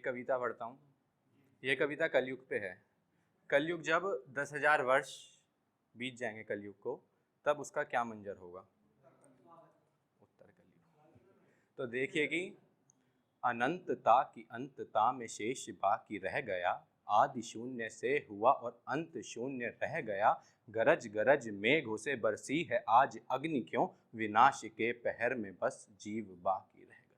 एक कविता पढ़ता हूँ। ये कविता कलयुग पे है। कलयुग जब 10,000 वर्ष बीत जाएंगे कलयुग को, तब उसका क्या मंजर होगा। उत्तर कलयुग। तो देखिए कि अनंतता की अंतता में शेष बाकी रह गया, आदि शून्य से हुआ और अंत शून्य रह गया। गरज गरज मेघों से बरसी है आज अग्नि क्यों, विनाश के पहर में बस जीव बाकी रह गया।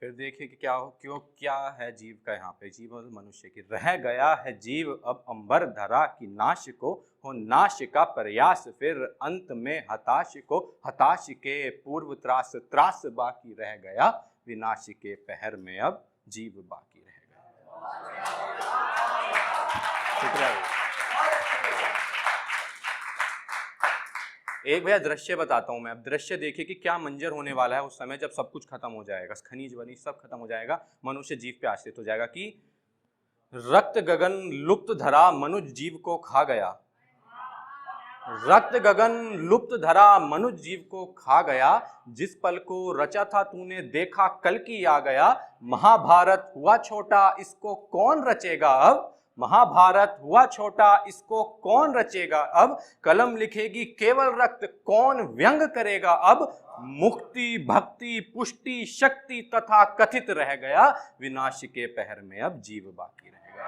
फिर देखिए कि क्या है जीव का यहाँ पे। जीव और मनुष्य की रह गया है जीव अब अंबर धरा की, नाश को हो नाश का प्रयास फिर अंत में हताश को, हताश के पूर्व त्रास त्रास बाकी रह गया, विनाश के पहर में अब जीव बाकी रह गया। एक भैया दृश्य बताता हूं मैं। अब दृश्य देखिए कि क्या मंजर होने वाला है उस समय जब सब कुछ खत्म हो जाएगा, खनिज वनिज सब खत्म हो जाएगा, मनुष्य जीव पे आश्रित हो जाएगा। कि रक्त गगन लुप्त धरा मनुज जीव को खा गया, रक्त गगन लुप्त धरा मनुज जीव को खा गया, जिस पल को रचा था तूने देखा कल की आ गया। महाभारत हुआ छोटा इसको कौन रचेगा अब, महाभारत हुआ छोटा इसको कौन रचेगा अब। कलम लिखेगी केवल रक्त कौन व्यंग करेगा अब। मुक्ति भक्ति पुष्टि शक्ति तथा कथित रह गया, विनाश के पहर में अब जीव बाकी रह गया।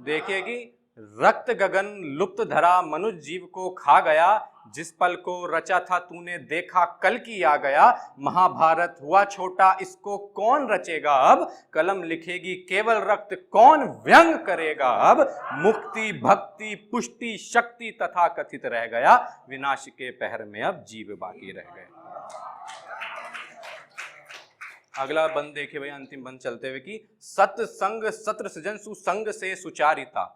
देखिए कि रक्त गगन लुप्त धरा मनुज जीव को खा गया, जिस पल को रचा था तूने देखा कल की आ गया। महाभारत हुआ छोटा इसको कौन रचेगा अब, कलम लिखेगी केवल रक्त कौन व्यंग करेगा अब। मुक्ति भक्ति पुष्टि शक्ति तथा कथित रह गया, विनाश के पहर में अब जीव बाकी रह गए। अगला बंद देखिए भैया, अंतिम बंद चलते हुए कि सत्संग सत्र सृजन सुसंग से सुचारिता,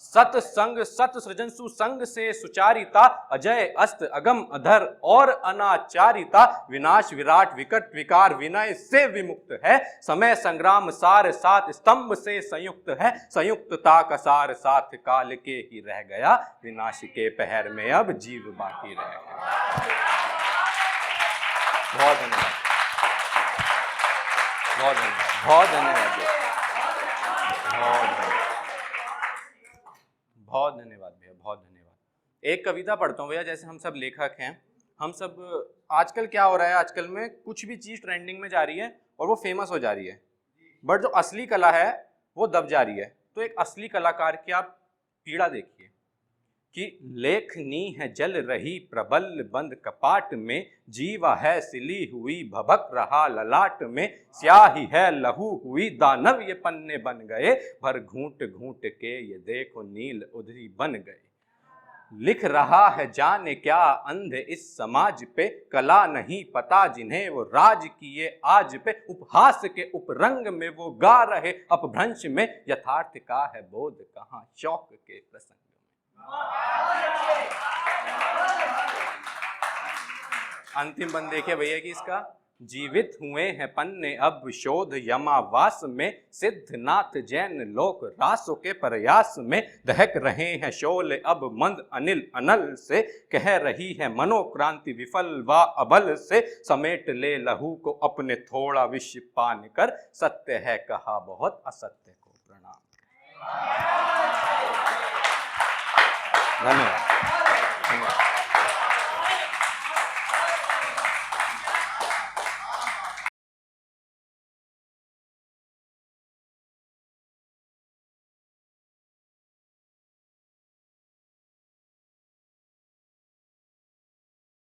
सत्संग सत सृजन सुसंग से सुचारिता। अजय अस्त अगम अधर और अनाचारिता, विनाश विराट विकट विकार विनय से विमुक्त है। समय संग्राम सार सात स्तंभ से संयुक्त है, संयुक्तता का सार साथ काल के ही रह गया, विनाश के पहर में अब जीव बाकी रह गया। बहुत धन्यवाद, बहुत धन्यवाद, बहुत धन्यवाद, बहुत धन्यवाद भैया, बहुत धन्यवाद। एक कविता पढ़ता हूँ भैया। जैसे हम सब लेखक हैं, हम सब आजकल क्या हो रहा है, आजकल में कुछ भी चीज ट्रेंडिंग में जा रही है और वो फेमस हो जा रही है, बट जो असली कला है वो दब जा रही है। तो एक असली कलाकार की आप पीड़ा देखिए कि लेखनी है जल रही प्रबल बंद कपाट में, जीवा है सिली हुई भभक रहा ललाट में, स्याही है लहू हुई दानव ये पन्ने बन गए, भर घूंट घूंट के ये देखो नील उधरी बन गए। लिख रहा है जाने क्या अंधे इस समाज पे, कला नहीं पता जिन्हें वो राज किए आज पे, उपहास के उपरंग में वो गा रहे अपभ्रंश में, यथार्थ का है बोध कहाँ शौक के प्रसंग। अंतिम बंद देखिए भैया कि इसका, जीवित हुए हैं पन्ने अब शोध यमावास में, सिद्धनाथ जैन लोक रासों के प्रयास में, दहक रहे हैं शोले अब मंद अनिल अनल से, कह रही है मनोक्रांति विफल व अबल से, समेट ले लहू को अपने थोड़ा विष पान कर, सत्य है कहा बहुत असत्य को प्रणाम। धन्यवाद, धन्यवाद।